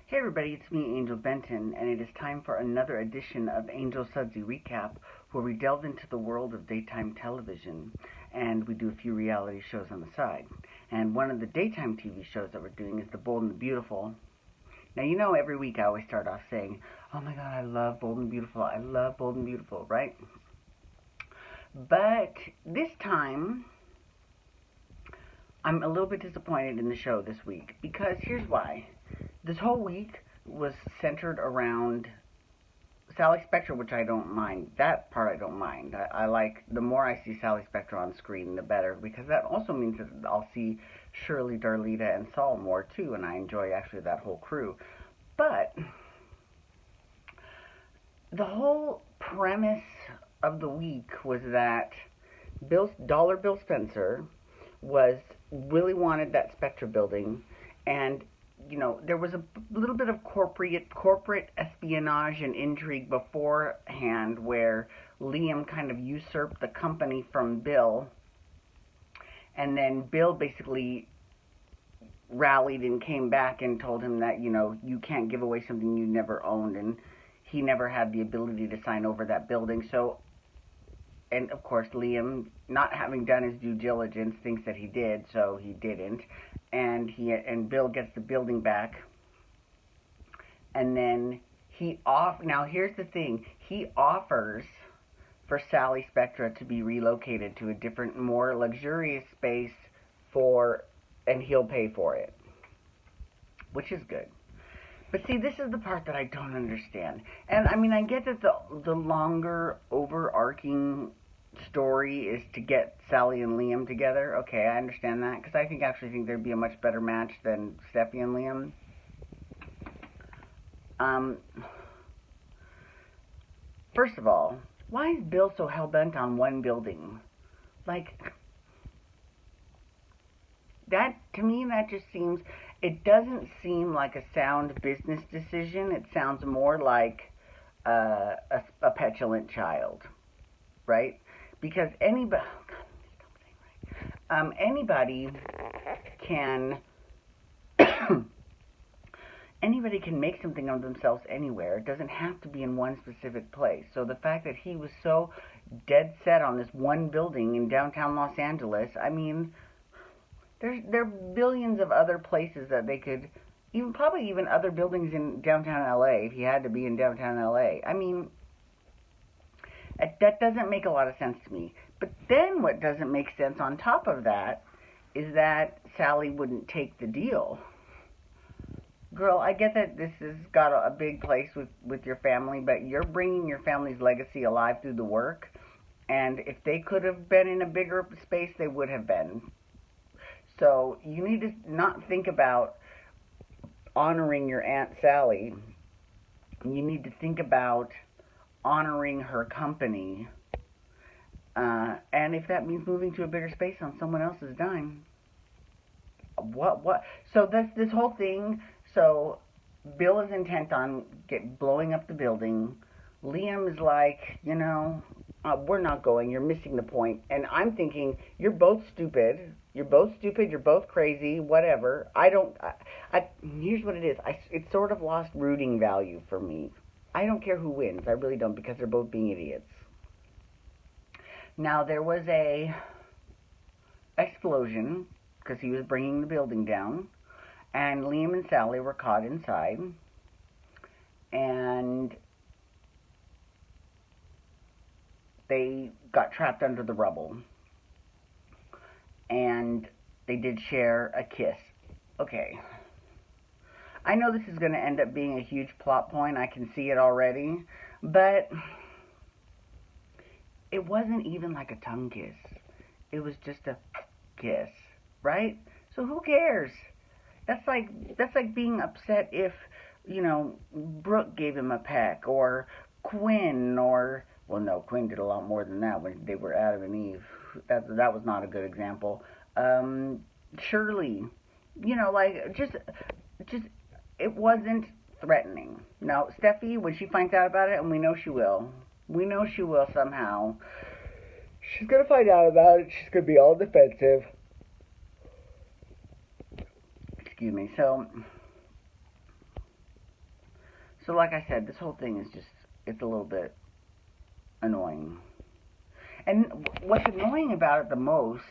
Hey everybody, it's me, Angel Benton, and it is time for another edition of Angel Sudsy Recap, where we delve into the world of daytime television, and we do a few reality shows on the side. And one of the daytime TV shows that we're doing is The Bold and the Beautiful. Now, you know, every week I always start off saying, oh my god, I love Bold and Beautiful, I love Bold and Beautiful, right? But this time, I'm a little bit disappointed in the show this week, because here's why. This whole week was centered around Sally Spectra, which I don't mind. That part I don't mind. I like, the more I see Sally Spectra on screen, the better, because that also means that I'll see Shirley, Darlita, and Saul more too, and I enjoy actually that whole crew. But the whole premise of the week was that Dollar Bill Spencer really wanted that Spectra building, and you know, there was a little bit of corporate espionage and intrigue beforehand where Liam kind of usurped the company from Bill, and then Bill basically rallied and came back and told him that, you know, you can't give away something you never owned, and he never had the ability to sign over that building. So, and of course, Liam, not having done his due diligence, thinks that he did, so he didn't. And Bill gets the building back. And then now here's the thing, he offers for Sally Spectra to be relocated to a different, more luxurious space and he'll pay for it, which is good. But see, this is the part that I don't understand. And I mean, I get that the longer overarching story is to get Sally and Liam together. Okay, I understand that, because I actually think there'd be a much better match than Steffi and Liam. First of all, why is Bill so hell-bent on one building? Like, that, to me, that just seems, it doesn't seem like a sound business decision. It sounds more like a petulant child, right? Because anybody can anybody can make something of themselves anywhere. It doesn't have to be in one specific place. So the fact that he was so dead set on this one building in downtown Los Angeles, I mean, there are billions of other places that they could, probably even other buildings in downtown LA if he had to be in downtown LA. I mean, that doesn't make a lot of sense to me. But then what doesn't make sense on top of that is that Sally wouldn't take the deal. Girl, I get that this has got a big place with your family, but you're bringing your family's legacy alive through the work. And if they could have been in a bigger space, they would have been. So you need to not think about honoring your Aunt Sally. You need to think about honoring her company, and if that means moving to a bigger space on someone else's dime. What? So that's this whole thing. So Bill is intent on blowing up the building. Liam is like, you know, we're not going. You're missing the point. And I'm thinking, you're both stupid. You're both crazy. Whatever. Here's what it is. It's sort of lost rooting value for me. I don't care who wins. I really don't, because they're both being idiots. Now, there was a explosion because he was bringing the building down, and Liam and Sally were caught inside, and they got trapped under the rubble, and they did share a kiss. Okay. I know this is going to end up being a huge plot point. I can see it already. But it wasn't even like a tongue kiss. It was just a kiss, right? So who cares? That's like being upset if, you know, Brooke gave him a peck, or Quinn, or, well, no, Quinn did a lot more than that when they were Adam and Eve. That was not a good example. Shirley, you know, like, just it wasn't threatening. Now, Steffi, when she finds out about it, and we know she will somehow, she's going to find out about it. She's going to be all defensive. Excuse me. So, So like I said, this whole thing is just, it's a little bit annoying. And what's annoying about it the most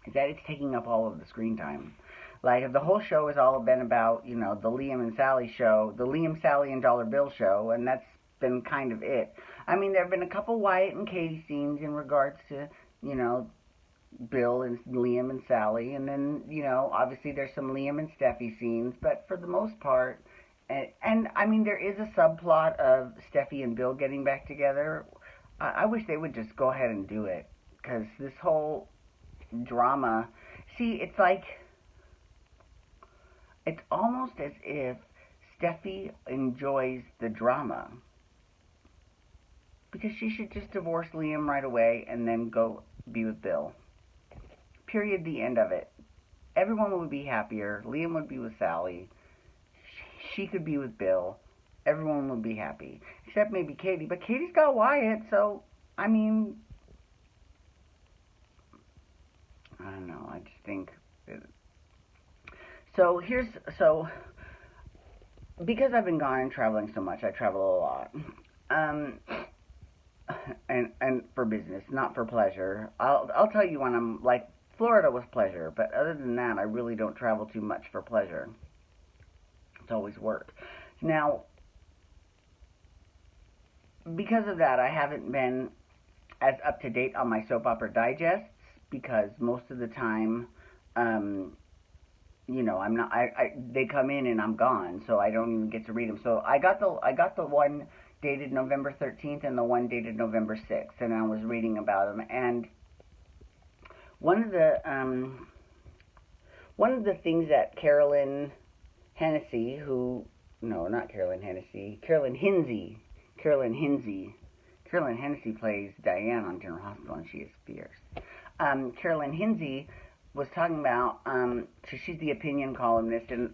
is that it's taking up all of the screen time. Like, if the whole show has all been about, you know, the Liam and Sally show, the Liam, Sally, and Dollar Bill show, and that's been kind of it. I mean, there have been a couple Wyatt and Katie scenes in regards to, you know, Bill and Liam and Sally, and then, you know, obviously there's some Liam and Steffi scenes, but for the most part, and I mean, there is a subplot of Steffi and Bill getting back together. I wish they would just go ahead and do it, because this whole drama, see, it's like, it's almost as if Steffi enjoys the drama, because she should just divorce Liam right away and then go be with Bill. Period, the end of it. Everyone would be happier. Liam would be with Sally. She could be with Bill. Everyone would be happy. Except maybe Katie. But Katie's got Wyatt, so, I mean, I don't know. I just think... So, because I've been gone and traveling so much, I travel a lot. And for business, not for pleasure. I'll tell you when I'm, like, Florida was pleasure, but other than that, I really don't travel too much for pleasure. It's always work. Now, because of that, I haven't been as up to date on my soap opera digests, because most of the time, you know, I'm not. They come in and I'm gone, so I don't even get to read them. So I got the one dated November 13th and the one dated November 6th, and I was reading about them. And one of the things that Carolyn Hennessy, Carolyn Hennessy plays Diane on General Hospital, and she is fierce. Carolyn Hennessy was talking about, so she's the opinion columnist, and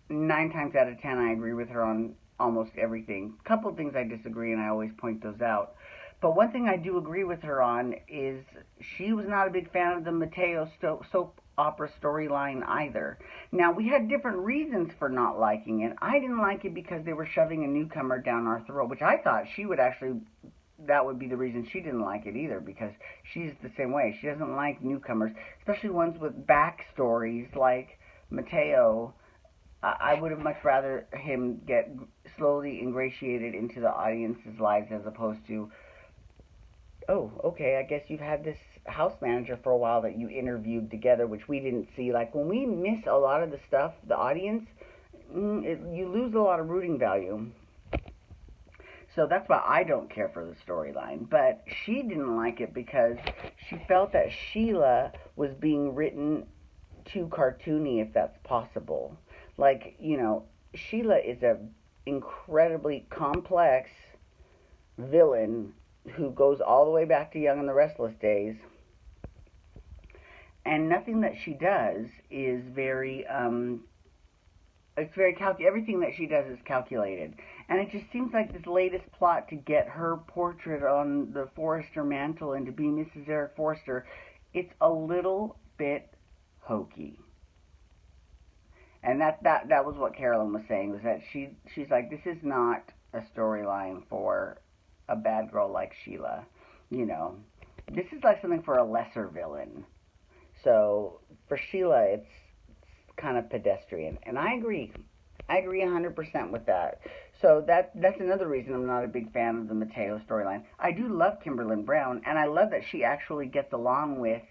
9 times out of 10 I agree with her on almost everything. A couple of things I disagree, and I always point those out. But one thing I do agree with her on is she was not a big fan of the Mateo soap opera storyline either. Now, we had different reasons for not liking it. I didn't like it because they were shoving a newcomer down our throat, which I thought she would actually... that would be the reason she didn't like it either, because she's the same way. She doesn't like newcomers, especially ones with backstories like Mateo. I would have much rather him get slowly ingratiated into the audience's lives as opposed to, oh, okay, I guess you've had this house manager for a while that you interviewed together, which we didn't see. Like, when we miss a lot of the stuff, the audience, you lose a lot of rooting value. So that's why I don't care for the storyline. But she didn't like it because she felt that Sheila was being written too cartoony, if that's possible. Like, you know, Sheila is a incredibly complex villain who goes all the way back to Young and the Restless days. And nothing that she does is very, it's very everything that she does is calculated. And it just seems like this latest plot to get her portrait on the Forrester mantle and to be Mrs. Eric Forrester, it's a little bit hokey. And that was what Carolyn was saying, was that she's like, this is not a storyline for a bad girl like Sheila. You know, this is like something for a lesser villain. So for Sheila, it's kind of pedestrian. And I agree 100% with that. So that's another reason I'm not a big fan of the Mateo storyline. I do love Kimberlyn Brown, and I love that she actually gets along with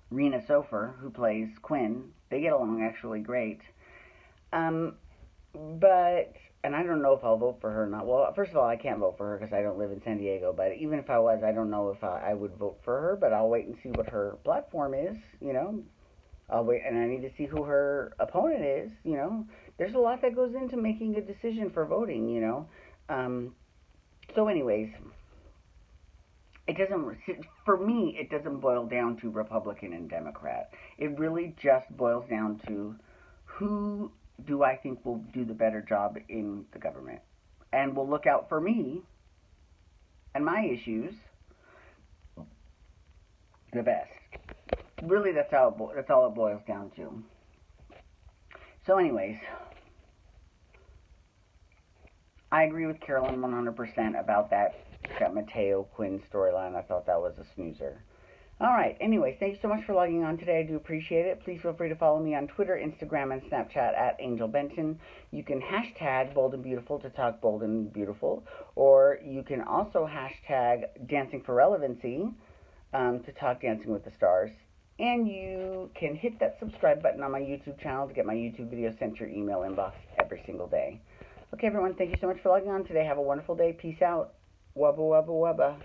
Rena Sofer, who plays Quinn. They get along actually great. But, and I don't know if I'll vote for her or not. Well, first of all, I can't vote for her because I don't live in San Diego. But even if I was, I don't know if I would vote for her. But I'll wait and see what her platform is, you know. I'll wait, and I need to see who her opponent is, you know. There's a lot that goes into making a decision for voting, you know. So anyways, it doesn't, for me, it doesn't boil down to Republican and Democrat. It really just boils down to who do I think will do the better job in the government and will look out for me and my issues the best. Really, that's all it boils down to. So anyways, I agree with Carolyn 100% about that Mateo Quinn storyline. I thought that was a snoozer. Alright, anyways, thank you so much for logging on today. I do appreciate it. Please feel free to follow me on Twitter, Instagram, and Snapchat at Angel Benton. You can hashtag Bold and Beautiful to talk bold and beautiful, or you can also hashtag Dancing for Relevancy to talk Dancing with the Stars. And you can hit that subscribe button on my YouTube channel to get my YouTube videos sent to your email inbox every single day. Okay, everyone, thank you so much for logging on today. Have a wonderful day. Peace out. Wubba, wubba, wubba.